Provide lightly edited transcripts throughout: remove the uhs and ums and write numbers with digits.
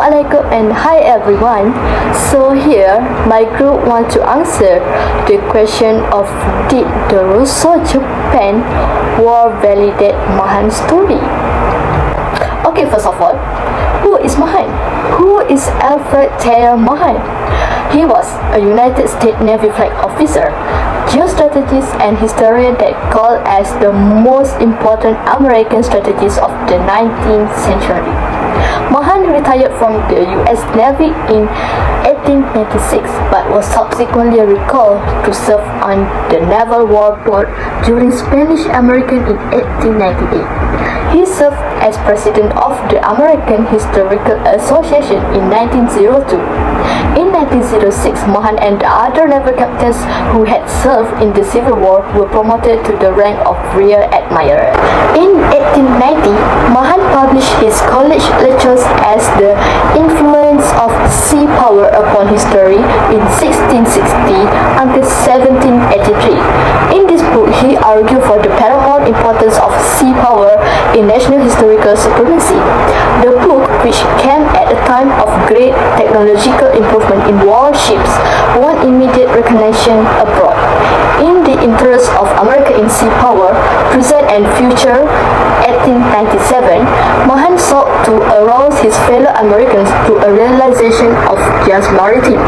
Assalamualaikum and hi everyone. So here my group want to answer the question of did the Russo-Japan war validate Mahan's story? Okay, first of all, who is Mahan? Who is Alfred Thayer Mahan? He was a United States Navy flag officer, geostrategist and historian that called as the most important American strategist of the 19th century. Mahan retired from the US Navy in 1896 but was subsequently recalled to serve on the Naval War Board during Spanish-American in 1898. He served as president of the American Historical Association in 1902. In 1906, Mahan and the other naval captains who had served in the Civil War were promoted to the rank of Rear Admiral. In 1890, Mahan published his college lectures as The Influence of Sea Power Upon History in 1660 until 1783. In this book, he argued for the paramount importance of sea power in national historical supremacy. The book, which came at a time of great technological improvement in warships, won immediate recognition abroad. In the interest of America in sea power, present and future, 1897, Mahan sought to arouse his fellow Americans to a realization of just maritime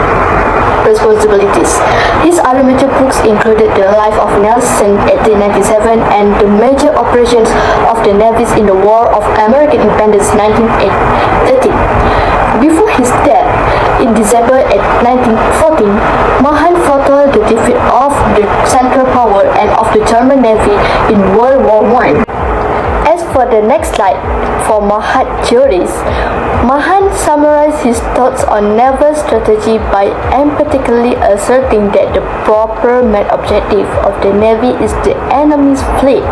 responsibilities. His other major books included The Life of Nelson, 1897, and The Major Operations of the Navies in the War of American Independence, 1930. Before his death, in December 1914, Mahan foretold the defeat of the Central Power and of the German Navy in World War I. As for the next slide, for Mahan theories, Mahan summarized his thoughts on naval strategy by emphatically asserting that the proper main objective of the Navy is the enemy's fleet.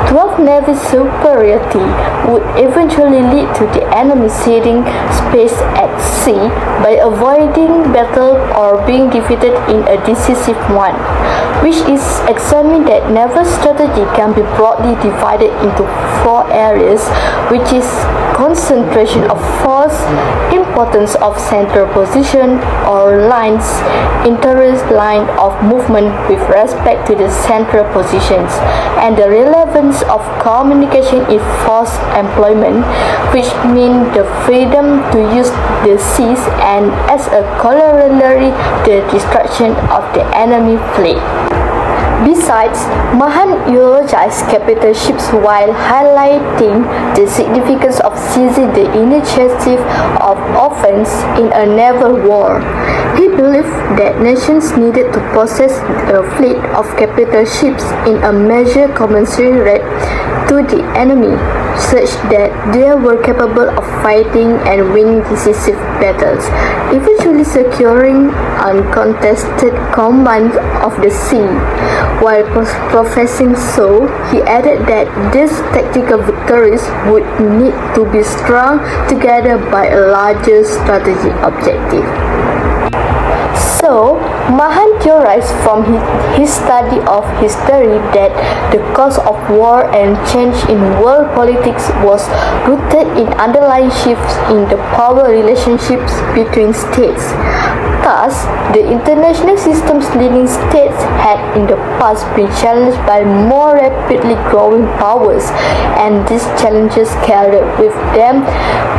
12 Navy superiority would eventually lead to the enemy ceding space at sea by avoiding battle or being defeated in a decisive one, which is examined that naval strategy can be broadly divided into 4 areas, which is concentration of force, importance of central position or lines, interest line of movement with respect to the central positions, and the relevance of communication in force employment, which mean the freedom to use the seas and as a corollary the destruction of the enemy fleet. Besides, Mahan eulogized capital ships while highlighting the significance of seizing the initiative of offense in a naval war. He believed that nations needed to possess a fleet of capital ships in a measure commensurate to the enemy, such that they were capable of fighting and winning decisive battles, eventually securing uncontested command of the sea. While professing so, he added that these tactical victories would need to be strung together by a larger strategic objective. So, Mahan theorized from his study of history that the cause of war and change in world politics was rooted in underlying shifts in the power relationships between states. Thus, the international system's leading states had in the past been challenged by more rapidly growing powers, and these challenges carried with them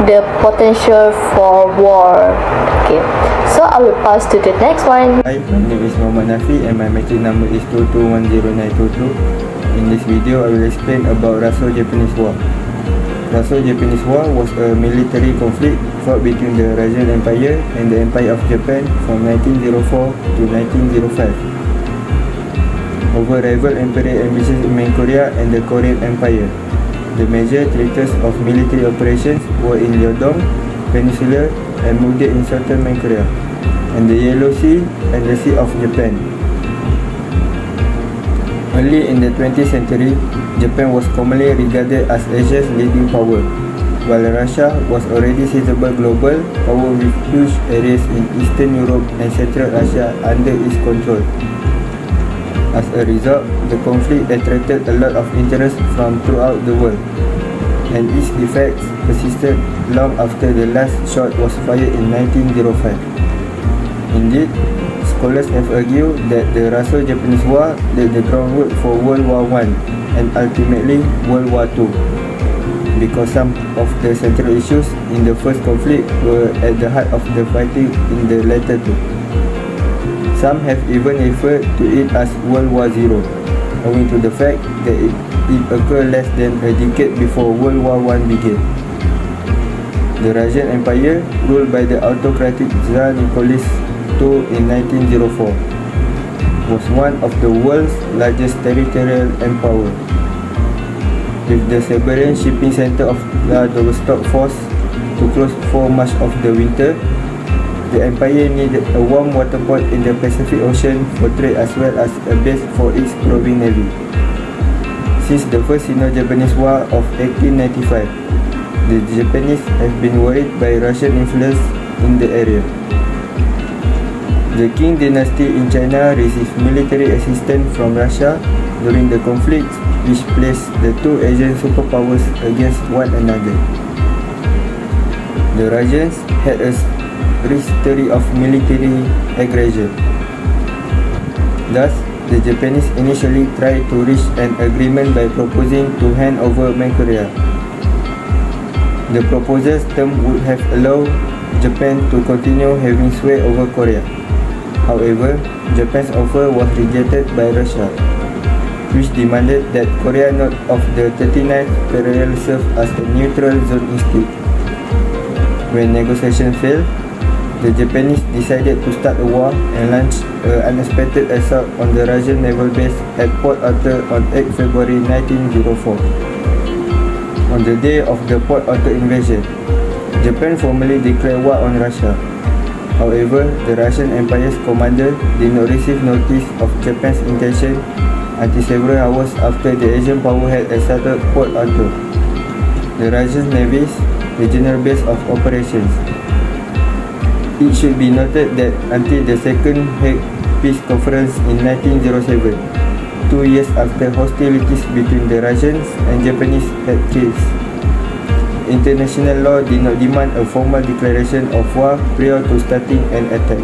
the potential for war. Okay, so I will pass to the next one. Hi, my name is Muhammad Nafi and my metric number is 2210922. In this video, I will explain about Russo-Japanese War. Russo-Japanese War was a military conflict fought between the Russian Empire and the Empire of Japan from 1904 to 1905 over rival imperial ambitions in Main Korea and the Korean Empire. The major theaters of military operations were in Liaodong Peninsula and Mugde in southern Main Korea, and the Yellow Sea and the Sea of Japan. Early in the 20th century, Japan was commonly regarded as Asia's leading power, while Russia was already sizable global power with huge areas in Eastern Europe and Central Asia under its control. As a result, the conflict attracted a lot of interest from throughout the world. and its effects persisted long after the last shot was fired in 1905. Indeed, scholars have argued that the Russo-Japanese War laid the groundwork for World War I and ultimately World War II, because some of the central issues in the first conflict were at the heart of the fighting in the latter two. Some have even referred to it as World War Zero, owing to the fact that it occurred less than a decade before World War I began. The Russian Empire, ruled by the autocratic Tsar Nicholas II in 1904, was one of the world's largest territorial empire. With the Siberian shipping center of Vladivostok forced to close for much of the winter, the empire needed a warm water port in the Pacific Ocean for trade as well as a base for its roving navy. Since the First Sino-Japanese War of 1895, the Japanese have been worried by Russian influence in the area. The Qing dynasty in China received military assistance from Russia during the conflict, which placed the two Asian superpowers against one another. The Russians had a history of military aggression. Thus, the Japanese initially tried to reach an agreement by proposing to hand over Manchuria. The proposal's term would have allowed Japan to continue having sway over Korea. However, Japan's offer was rejected by Russia, which demanded that Korea north of the 39th parallel serve as a neutral zone instead. When negotiations failed, the Japanese decided to start a war and launched an unexpected assault on the Russian naval base at Port Arthur on 8 February 1904. On the day of the Port Arthur invasion, Japan formally declared war on Russia. However, the Russian Empire's commander did not receive notice of Japan's intention until several hours after the Asian power had assaulted Port Arthur, the Russian Navy's regional base of operations. It should be noted that until the Second Hague Peace Conference in 1907, 2 years after hostilities between the Russians and Japanese had ceased, international law did not demand a formal declaration of war prior to starting an attack.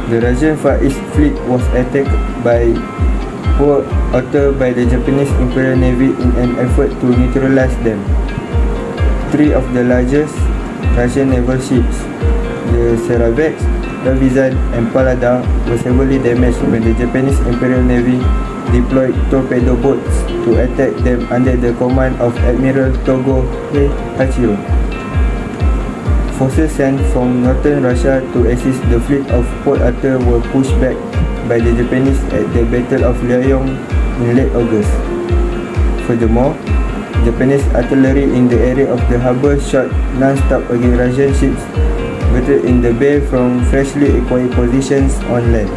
The Russian Far East Fleet was attacked by Port Arthur by the Japanese Imperial Navy in an effort to neutralize them. 3 of the largest Russian naval ships, the Saravex, Ravizan and Pallada, were severely damaged when the Japanese Imperial Navy deployed torpedo boats to attack them under the command of Admiral Togo Hachiro. Forces sent from northern Russia to assist the fleet of Port Arthur were pushed back by the Japanese at the Battle of Liaoyong in late August. Furthermore, Japanese artillery in the area of the harbour shot non-stop against Russian ships waited in the bay from freshly acquired positions on land.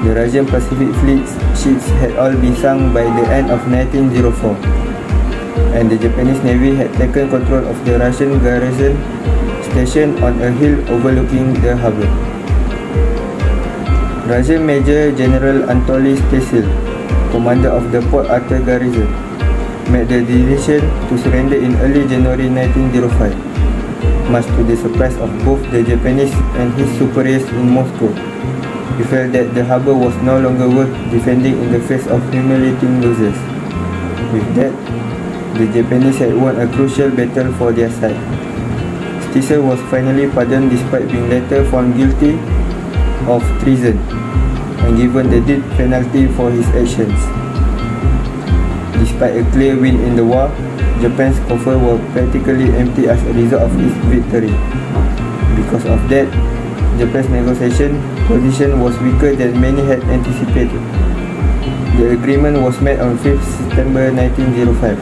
The Russian Pacific Fleet's ships had all been sunk by the end of 1904, and the Japanese Navy had taken control of the Russian garrison stationed on a hill overlooking the harbour. Russian Major General Anatoly Stasil, commander of the Port Arthur garrison, made the decision to surrender in early January 1905, much to the surprise of both the Japanese and his superiors in Moscow. He felt that the harbour was no longer worth defending in the face of humiliating losses. With that, the Japanese had won a crucial battle for their side. Stasil was finally pardoned despite being later found guilty of treason and given the death penalty for his actions. Despite a clear win in the war, Japan's coffers were practically empty as a result of its victory. Because of that, Japan's negotiation position was weaker than many had anticipated. The agreement was made on 5th September 1905,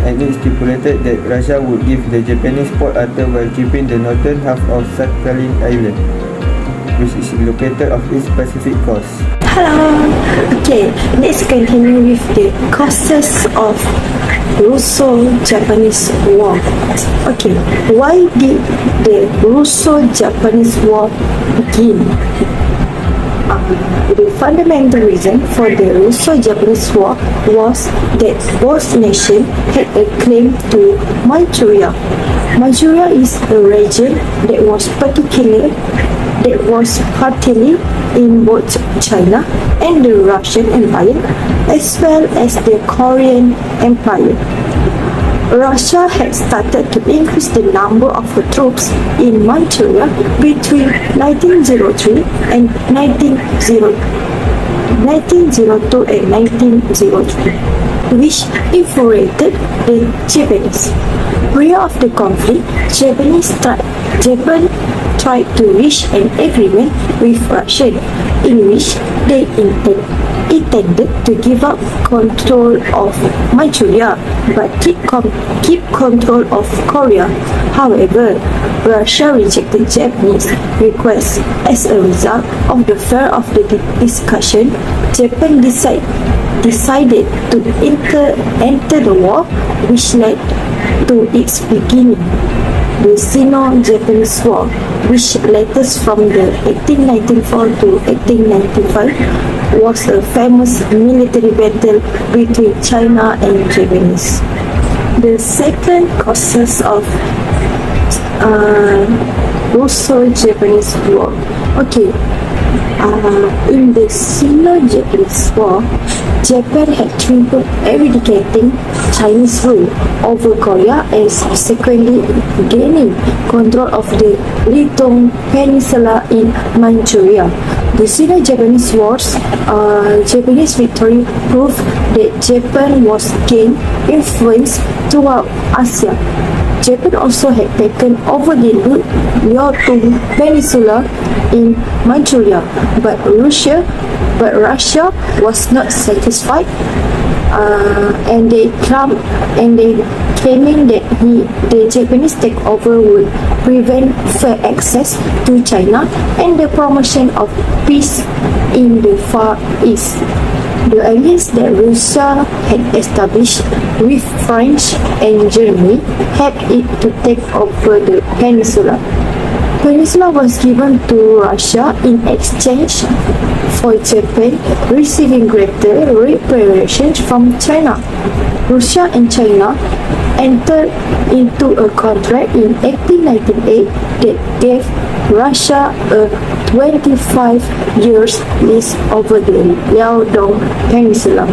and it stipulated that Russia would give the Japanese Port Arthur while keeping the northern half of Sakhalin Island, which is located off its Pacific coast. Hello. Okay, let's continue with the causes of Russo-Japanese War. Okay, why did the Russo-Japanese War begin? The fundamental reason for the Russo-Japanese War was that both nations had a claim to Manchuria. Manchuria is a region that was partly in both China and the Russian Empire, as well as the Korean Empire. Russia had started to increase the number of the troops in Manchuria between 1903 and 1902 and 1903, which infuriated the Japanese. Prior of the conflict, Japan tried to reach an agreement with Russia in which they intended to give up control of Manchuria but keep control of Korea. However, Russia rejected Japanese requests. As a result of the fear of the discussion, Japan decided to enter the war, which led to its beginning, the Sino-Japanese War, which latest from the 1894 to 1895 was a famous military battle between China and Japanese. The second causes of Russo-Japanese War. In the Sino-Japanese War, Japan had triumphed eradicating Chinese rule over Korea and subsequently gaining control of the Litung Peninsula in Manchuria. The Sino-Japanese Wars, Japanese victory proved that Japan was gaining influence throughout Asia. Japan also had taken over the Litung Peninsula in Manchuria, but Russia was not satisfied, and they claiming that the Japanese takeover would prevent fair access to China and the promotion of peace in the Far East. The alliance that Russia had established with France and Germany helped it to take over the peninsula. Peninsula was given to Russia in exchange for Japan receiving greater reparations from China. Russia and China entered into a contract in 1898 that gave Russia a 25 years lease over the Liaodong Peninsula.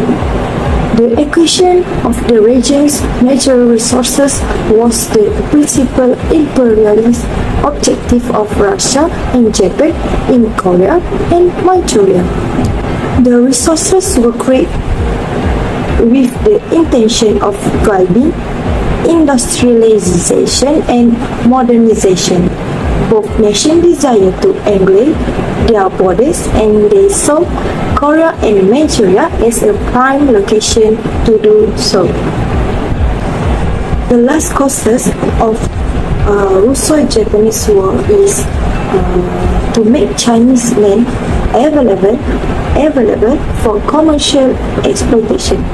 The acquisition of the region's natural resources was the principal imperialist objective of Russia and Japan in Korea and Manchuria. The resources were created with the intention of guiding industrialization and modernization. Both nations desired to enlarge their borders, and they saw Korea and Manchuria as a prime location to do so. The last causes of Russo-Japanese War is to make Chinese land available for commercial exploitation.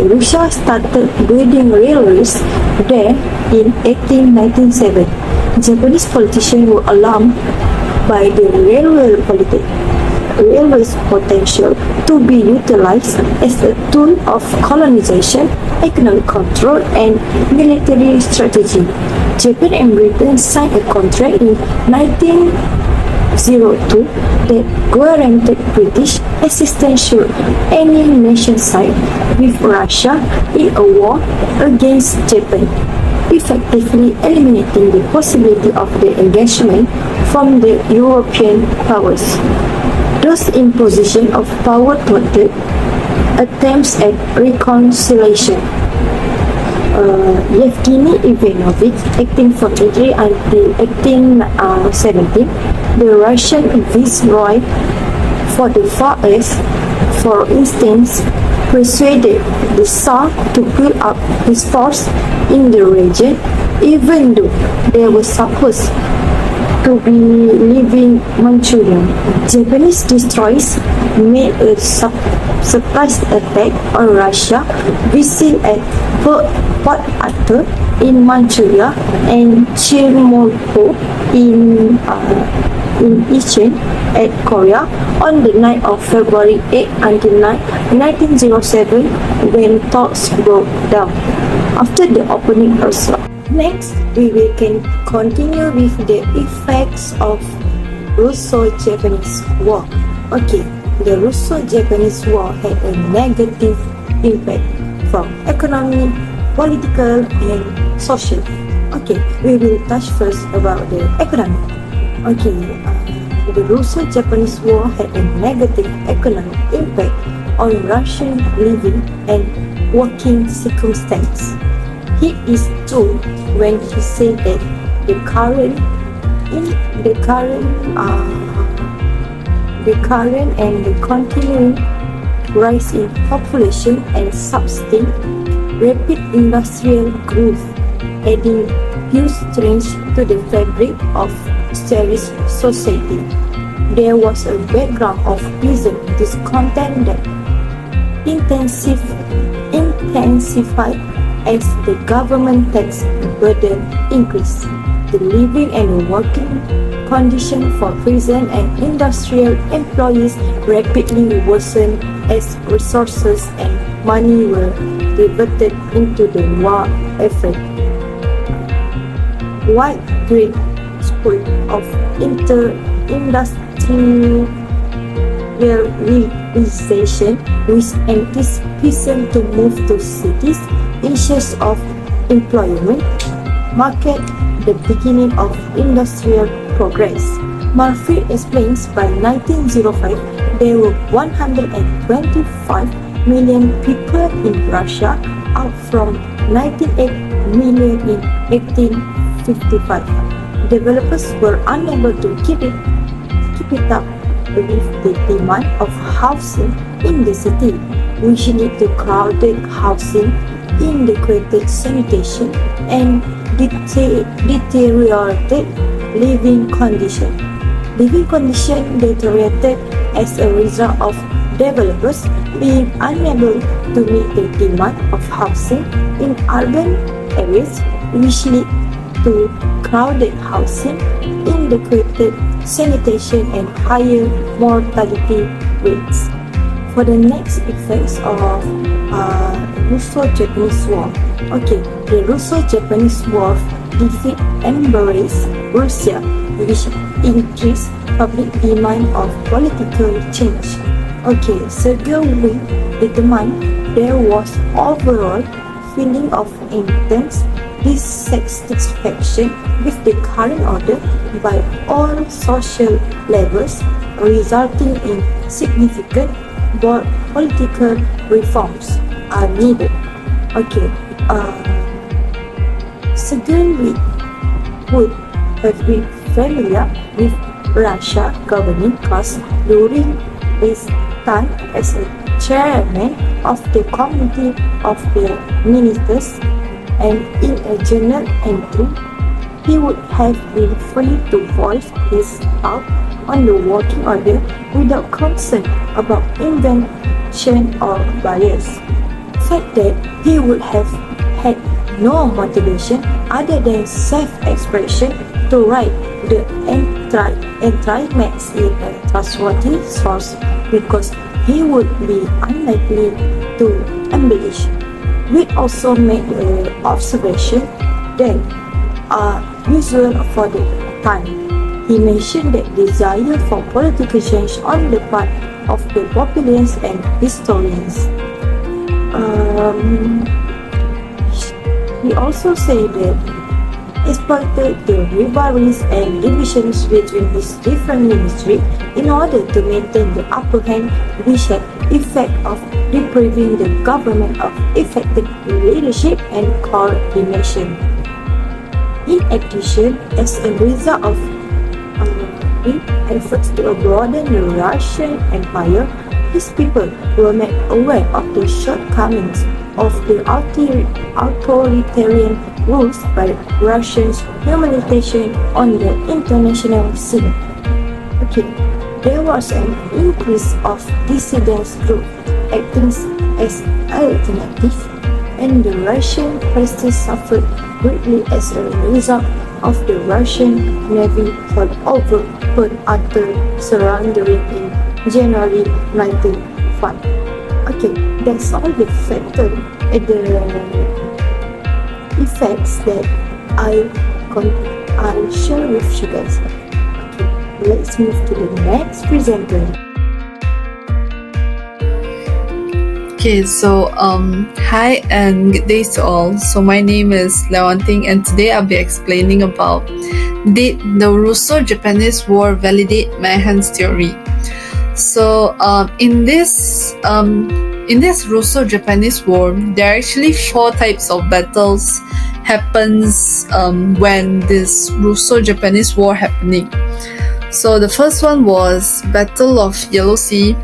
Russia started building railways there in 1897. Japanese politicians were alarmed by the railway's potential to be utilized as a tool of colonization, economic control, and military strategy. Japan and Britain signed a contract in 1902 that guaranteed British assistance should any nation side with Russia in a war against Japan, effectively eliminating the possibility of the engagement from the European powers. Thus, imposition of power thwarted attempts at reconciliation. Yevgeny Ivanovich, 1843 until 1817, the Russian viceroy for the Far East, for instance, persuaded the Tsar to build up his force in the region, even though they were supposed to be leaving Manchuria. Japanese destroyers made a surprise attack on Russia, vessel at Pearl Port Arthur in Manchuria and Chilmolpo in Icheon at Korea on the night of February 8 until 1907 when talks broke down after the opening assault. Next, we will continue with the effects of Russo-Japanese War. Okay, the Russo-Japanese War had a negative impact from economic, political, and social. Okay, we will touch first about the economy. Okay, the Russo-Japanese War had a negative economic impact on Russian living and working circumstances. He is true when he said that the current and the continuing rise in population and sustained rapid industrial growth, adding huge strength to the fabric of Tsarist society. There was a background of peasant discontent that intensified as the government tax burden increased. The living and the working conditions for peasant and industrial employees rapidly worsened as resources and money were diverted into the war effort. Widespread spread of industrialization with anticipation to move to cities in search of employment marked the beginning of industrial progress. Murphy explains by 1905 there were 125 million people in Russia, up from 98 million in 1855. Developers were unable to keep it up with the demand of housing in the city, which led to crowded housing, inadequate sanitation, and deteriorated living conditions. Living conditions deteriorated as a result of developers being unable to meet the demand of housing in urban areas, which led to crowded housing, inadequate sanitation, and higher mortality rates. For the next effects of Russo-Japanese War. Okay, the Russo-Japanese War defeat embraced Russia, which increased public demand of political change. Okay, secondly, determined there was overall feeling of intense dissatisfaction with the current order by all social levels, resulting in significant political reforms are needed. Okay, secondly, would have been familiar with Russia governing class during his time as a chairman of the committee of the ministers, and in a journal entry, he would have been free to voice his thought on the working order without concern about invention or bias. Fact that he would have had no motivation other than self-expression to write the entrapments in a trustworthy source, because he would be unlikely to embellish. We also made an observation that are usual for the time. He mentioned that desire for political change on the part of the populace and historians. He also said that exploited the rivalries and divisions between his different ministries in order to maintain the upper hand, which had effect of depriving the government of effective leadership and coordination. In addition, as a result of efforts to broaden the Russian Empire, his people were made aware of the shortcomings of the authoritarian rules by Russians' humiliation on the international scene. Okay, there was an increase of dissident groups acting as alternative and the Russian prestige suffered greatly as a result of the Russian Navy over Port Arthur surrendering in January 1905. Okay, that's all the factor and the effects that I share with you guys. Okay, let's move to the next presenter. Okay, so hi and good day to all. So my name is Lewanting and today I'll be explaining about did the Russo-Japanese War validate Mahan's theory. So in this Russo-Japanese War, there are actually 4 types of battles happens when this Russo-Japanese War happening. So the first one was Battle of Yellow Sea,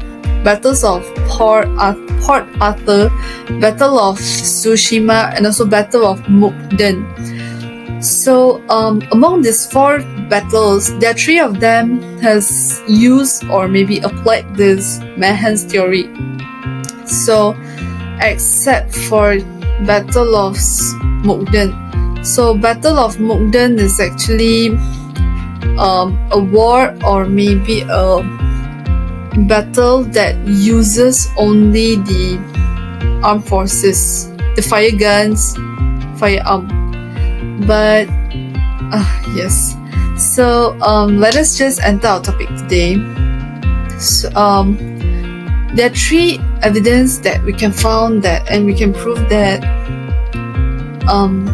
battles of Port Arthur, Battle of Tsushima, and also Battle of Mukden. So among these 4 battles, there are 3 of them has used or maybe applied this Mahan's theory. So except for Battle of Mukden. So Battle of Mukden is actually a war or maybe a battle that uses only the armed forces, the fire guns, firearm. But yes, so let us just enter our topic today. So there are 3 evidence that we can found that and we can prove that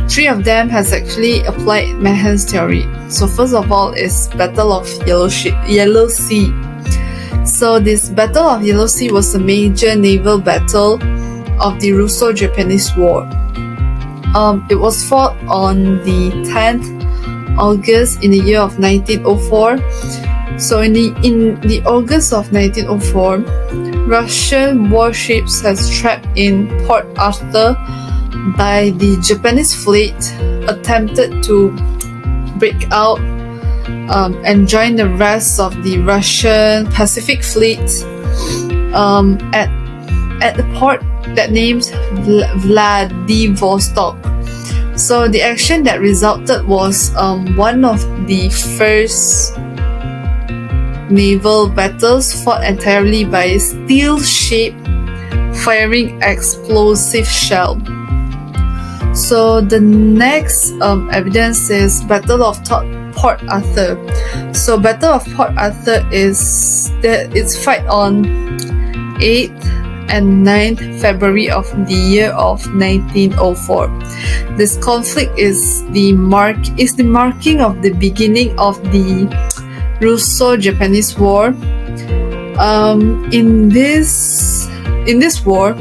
3 of them has actually applied Mahan's theory. So first of all is Battle of Yellow Sea. So this Battle of Yellow Sea was a major naval battle of the Russo-Japanese War. It was fought on the 10th August in the year of 1904. So in the August of 1904, Russian warships has trapped in Port Arthur by the Japanese fleet attempted to break out and join the rest of the Russian Pacific Fleet at the port that named Vladivostok. So the action that resulted was one of the first naval battles fought entirely by steel ship firing explosive shell. So the next evidence is Battle of Port Arthur. So Battle of Port Arthur is fight on 8th and 9th February of the year of 1904. This conflict is the marking of the beginning of the Russo-Japanese War. In this war,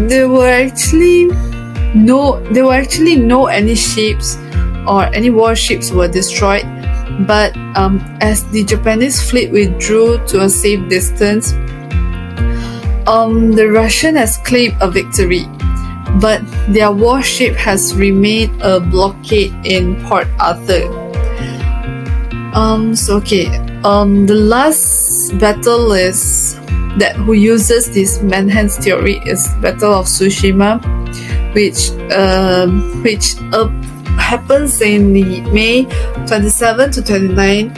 there were actually no any ships or any warships were destroyed, but as the Japanese fleet withdrew to a safe distance, the Russian has claimed a victory, but their warship has remained a blockade in Port Arthur. The last battle is that who uses this Mahan's theory is Battle of Tsushima, which happens in the May 27 to 29,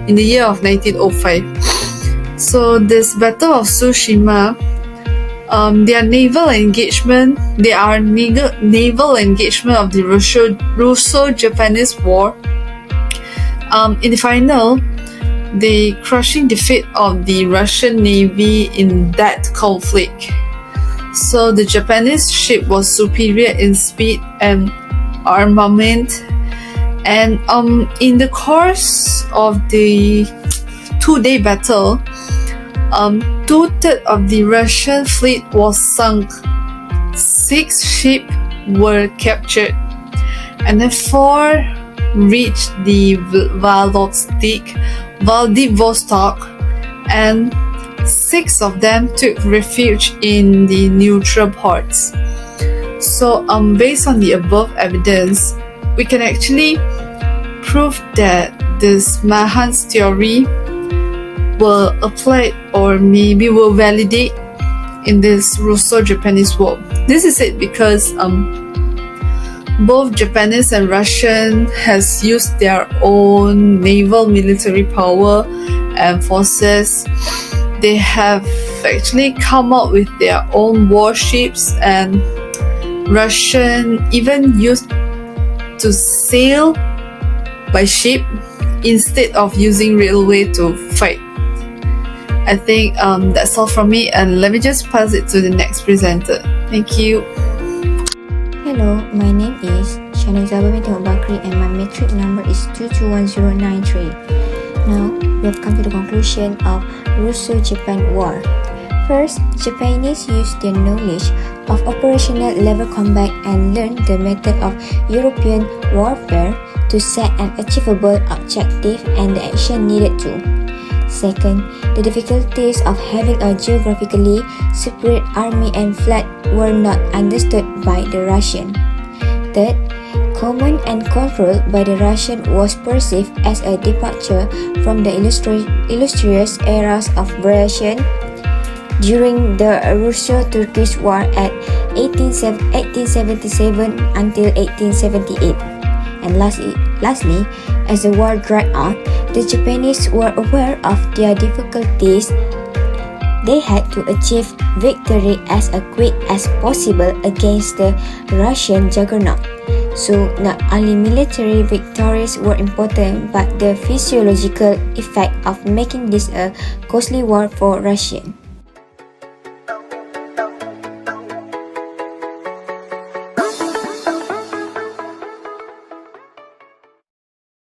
in the year of 1905. So this Battle of Tsushima, their naval engagement of the Russo-Japanese War. In the final, the crushing defeat of the Russian Navy in that conflict. So the Japanese ship was superior in speed and armament, and in the course of the 2-day battle, 2/3 of the Russian fleet was sunk, 6 ships were captured, and then 4 reached the Vladivostok, and 6 of them took refuge in the neutral ports. So based on the above evidence, we can actually prove that this Mahan's theory will apply or maybe will validate in this Russo-Japanese war. This is it because both Japanese and Russian has used their own naval military power and forces. They have actually come up with their own warships, and Russian even used to sail by ship instead of using railway to fight. I think that's all from me, and let me just pass it to the next presenter. Thank you. Hello, my name is Shana Isabel Bakri and my metric number is 221093. Now, we have come to the conclusion of Russo-Japan War. First, Japanese used their knowledge of operational level combat and learned the method of European warfare to set an achievable objective and the action needed to. Second, the difficulties of having a geographically separate army and fleet were not understood by the Russian. Third, command and control by the Russian was perceived as a departure from the illustrious eras of Russian during the Russo-Turkish War at 1877 until 1878. And lastly, as the war dragged on, the Japanese were aware of their difficulties. They had to achieve victory as quick as possible against the Russian juggernaut. So not only military victories were important, but the physiological effect of making this a costly war for Russian.